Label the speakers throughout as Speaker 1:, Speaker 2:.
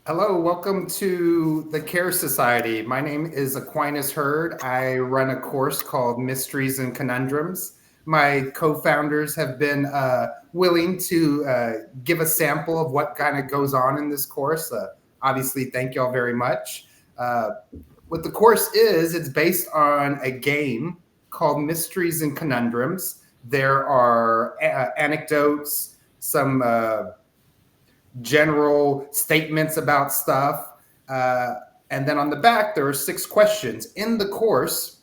Speaker 1: Hello, welcome to the Care Society. My name is Aquinas Heard. I run a course called Mysteries and Conundrums. My co-founders have been willing to give a sample of what kind of goes on in this course. Obviously, thank you all very much. What the course is, it's based on a game called Mysteries and Conundrums. There are anecdotes, some general statements about stuff. And then on the back, there are 6 questions. In the course,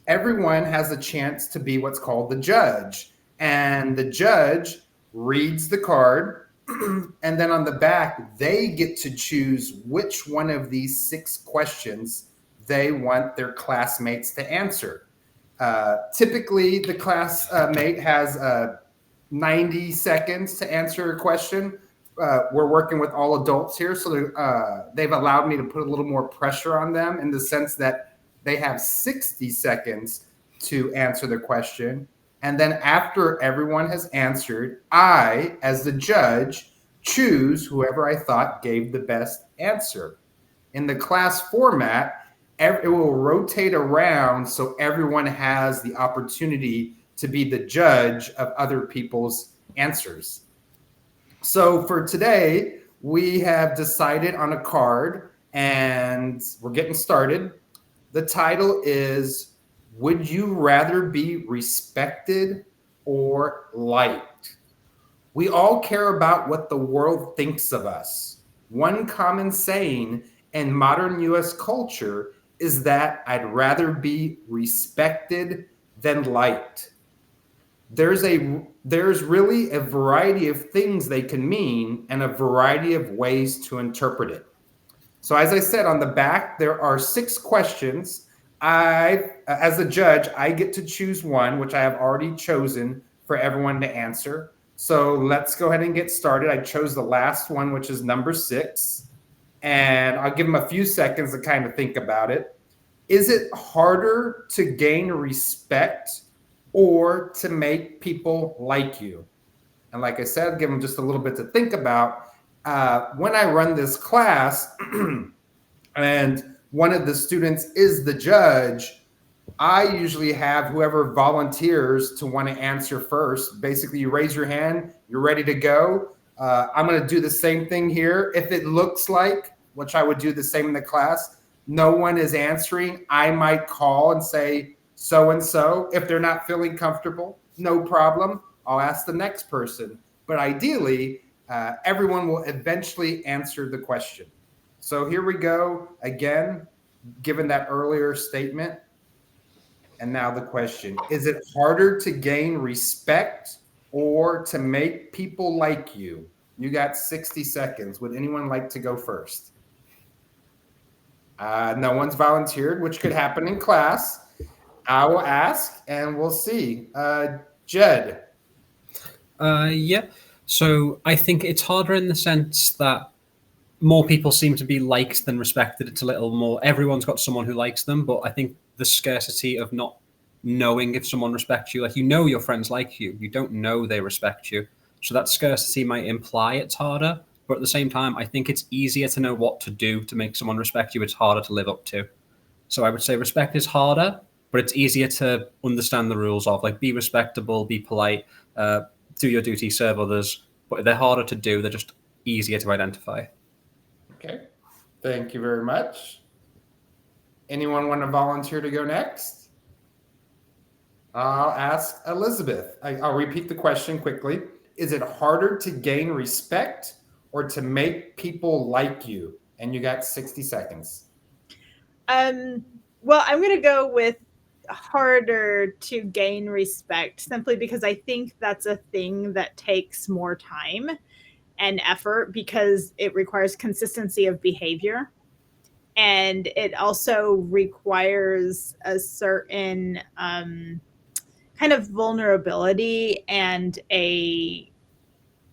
Speaker 1: everyone has a chance to be what's called the judge. And the judge reads the card. And then on the back, they get to choose which one of these 6 questions they want their classmates to answer. Typically, the classmate has 90 seconds to answer a question. We're working with all adults here, so they've allowed me to put a little more pressure on them in the sense that they have 60 seconds to answer the question. And then after everyone has answered, I, as the judge, choose whoever I thought gave the best answer. In the class format, it will rotate around so everyone has the opportunity to be the judge of other people's answers. So for today, we have decided on a card and we're getting started. The title is, Would You Rather Be Respected or Liked? We all care about what the world thinks of us. One common saying in modern US culture is that I'd rather be respected than liked. There's really a variety of things they can mean and a variety of ways to interpret it. So as I said, on the back, there are 6 questions. As a judge, I get to choose one, which I have already chosen for everyone to answer. So let's go ahead and get started. I chose the last one, which is number 6. And I'll give them a few seconds to kind of think about it. Is it harder to gain respect or to make people like you? And like I said, give them just a little bit to think about. When I run this class and one of the students is the judge, I usually have whoever volunteers to want to answer first. Basically, you raise your hand, you're ready to go. I'm going to do the same thing here. If it looks like, which I would do the same in the class, no one is answering, I might call and say, so-and-so. If they're not feeling comfortable, no problem. I'll ask the next person. But ideally, everyone will eventually answer the question. So here we go again, given that earlier statement. And now the question, is it harder to gain respect or to make people like you? You got 60 seconds. Would anyone like to go first? No one's volunteered, which could happen in class. I will ask and we'll see. Jed.
Speaker 2: Yeah. So I think it's harder in the sense that more people seem to be liked than respected. It's a little more, everyone's got someone who likes them, but I think the scarcity of not knowing if someone respects you, like, you know, your friends like you don't know they respect you. So that scarcity might imply it's harder, but at the same time, I think it's easier to know what to do to make someone respect you. It's harder to live up to. So I would say respect is harder, but it's easier to understand the rules of, like, be respectable, be polite, do your duty, serve others. But they're harder to do. They're just easier to identify.
Speaker 1: Okay. Thank you very much. Anyone want to volunteer to go next? I'll ask Elizabeth. I'll repeat the question quickly. Is it harder to gain respect or to make people like you? And you got 60 seconds.
Speaker 3: Well, I'm going to go with harder to gain respect simply because I think that's a thing that takes more time and effort because it requires consistency of behavior. And it also requires a certain kind of vulnerability and a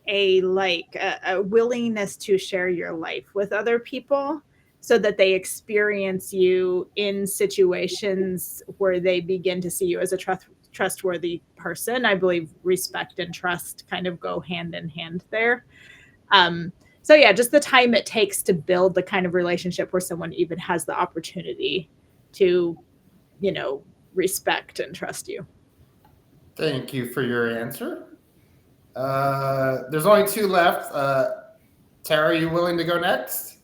Speaker 3: willingness to share your life with other people so that they experience you in situations where they begin to see you as a trustworthy person. I believe respect and trust kind of go hand in hand there. So yeah, just the time it takes to build the kind of relationship where someone even has the opportunity to, respect and trust you.
Speaker 1: Thank you for your answer. There's only 2 left. Tara, are you willing to go next?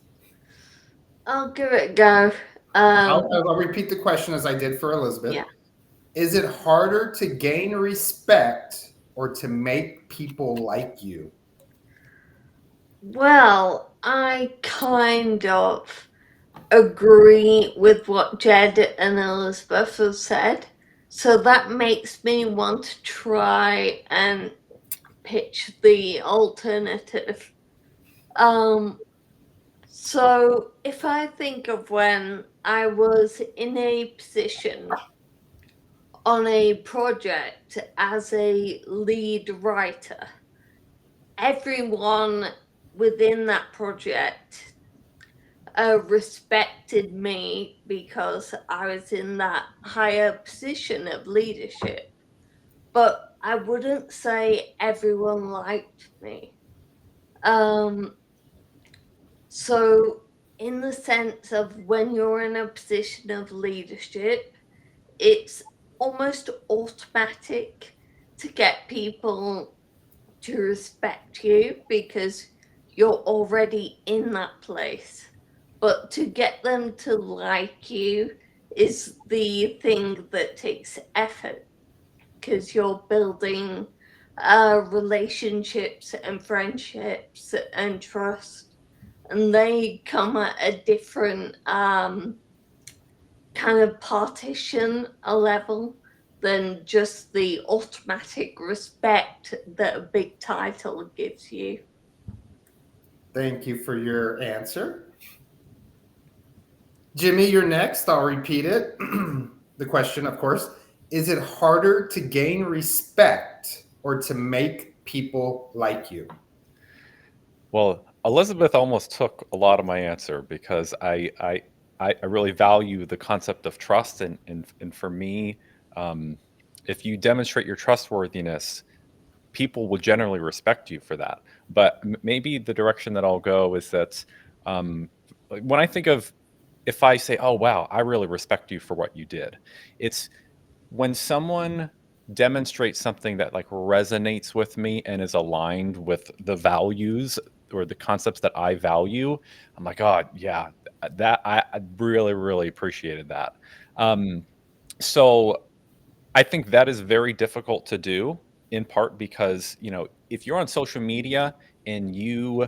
Speaker 4: I'll give it a go.
Speaker 1: I'll repeat the question as I did for Elizabeth.
Speaker 4: Yeah.
Speaker 1: Is it harder to gain respect or to make people like you?
Speaker 4: Well, I kind of agree with what Jed and Elizabeth have said. So that makes me want to try and pitch the alternative. So if I think of when I was in a position on a project as a lead writer, everyone within that project respected me because I was in that higher position of leadership. But I wouldn't say everyone liked me. So in the sense of when you're in a position of leadership, it's almost automatic to get people to respect you because you're already in that place. But to get them to like you is the thing that takes effort because you're building relationships and friendships and trust, and they come at a different kind of partition a level than just the automatic respect that a big title gives you.
Speaker 1: Thank you for your answer. Jimmy, you're next. I'll repeat it. The question, of course, is it harder to gain respect or to make people like you?
Speaker 5: Well, Elizabeth almost took a lot of my answer because I really value the concept of trust, and for me, if you demonstrate your trustworthiness, people will generally respect you for that. But maybe the direction that I'll go is that when I think of, if I say, "Oh wow, I really respect you for what you did," it's when someone demonstrates something that like resonates with me and is aligned with the values or the concepts that I value. I'm like, oh yeah, that I really really appreciated that. So I think that is very difficult to do, in part because, if you're on social media and you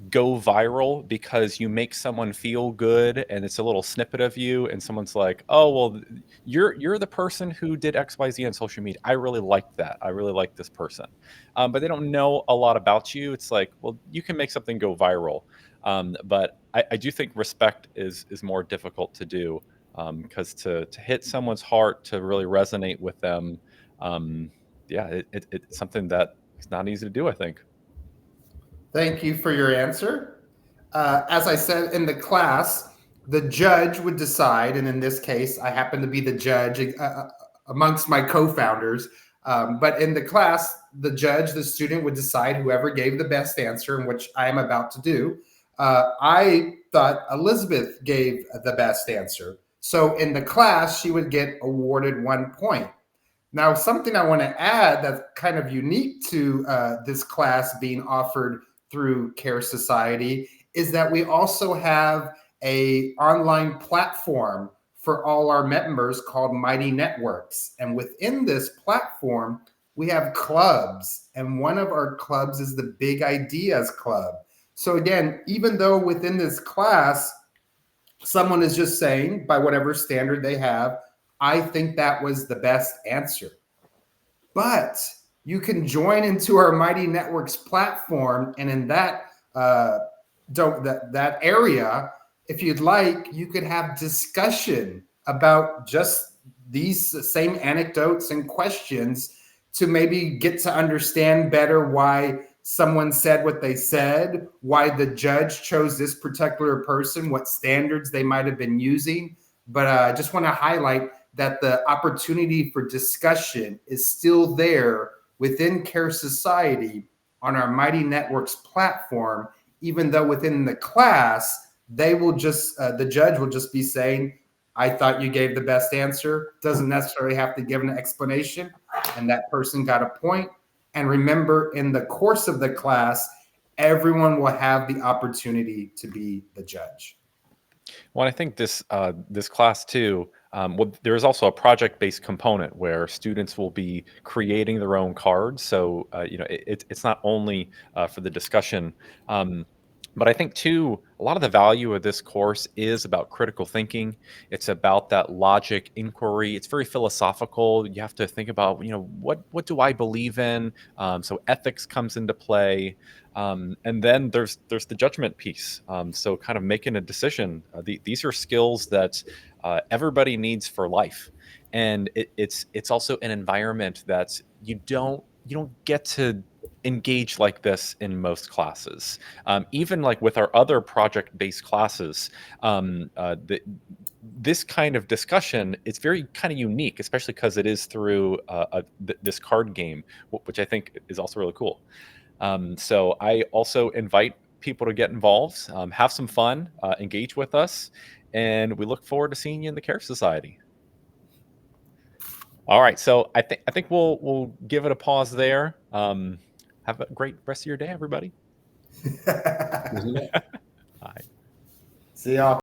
Speaker 5: go viral because you make someone feel good and it's a little snippet of you and someone's like, "Oh, well, you're the person who did XYZ on social media. I really like that. I really like this person." But they don't know a lot about you. It's like, well, you can make something go viral. But I do think respect is more difficult to do, because to hit someone's heart, to really resonate with them, yeah, it's something that is not easy to do, I think.
Speaker 1: Thank you for your answer. As I said in the class, the judge would decide, and in this case, I happen to be the judge amongst my co-founders. But in the class, the judge, the student would decide whoever gave the best answer, and which I am about to do. I thought Elizabeth gave the best answer. So in the class, she would get awarded 1 point. Now, something I want to add that's kind of unique to this class being offered through Care Society is that we also have a online platform for all our members called Mighty Networks. And within this platform, we have clubs. And one of our clubs is the Big Ideas Club. So again, even though within this class, someone is just saying, by whatever standard they have, I think that was the best answer. But you can join into our Mighty Networks platform, and in that that area, if you'd like, you could have discussion about just these same anecdotes and questions to maybe get to understand better why someone said what they said, why the judge chose this particular person, what standards they might have been using. But I just want to highlight that the opportunity for discussion is still there within Care Society on our Mighty Networks platform, even though within the class, they will just, the judge will just be saying, I thought you gave the best answer. Doesn't necessarily have to give an explanation. And that person got a point. And remember, in the course of the class, everyone will have the opportunity to be the judge.
Speaker 5: Well, I think this this class too. There is also a project-based component where students will be creating their own cards. So it's not only for the discussion, but I think too a lot of the value of this course is about critical thinking. It's about that logic inquiry. It's very philosophical. You have to think about what do I believe in. So ethics comes into play. And then there's the judgment piece. So kind of making a decision. These are skills that everybody needs for life, and it's also an environment that you don't get to engage like this in most classes. Even like with our other project-based classes, this kind of discussion, it's very kind of unique, especially because it is through this card game, which I think is also really cool. So I also invite people to get involved, have some fun, engage with us, and we look forward to seeing you in the Care Society. All right, so I think we'll give it a pause there. Have a great rest of your day, everybody.
Speaker 1: See y'all.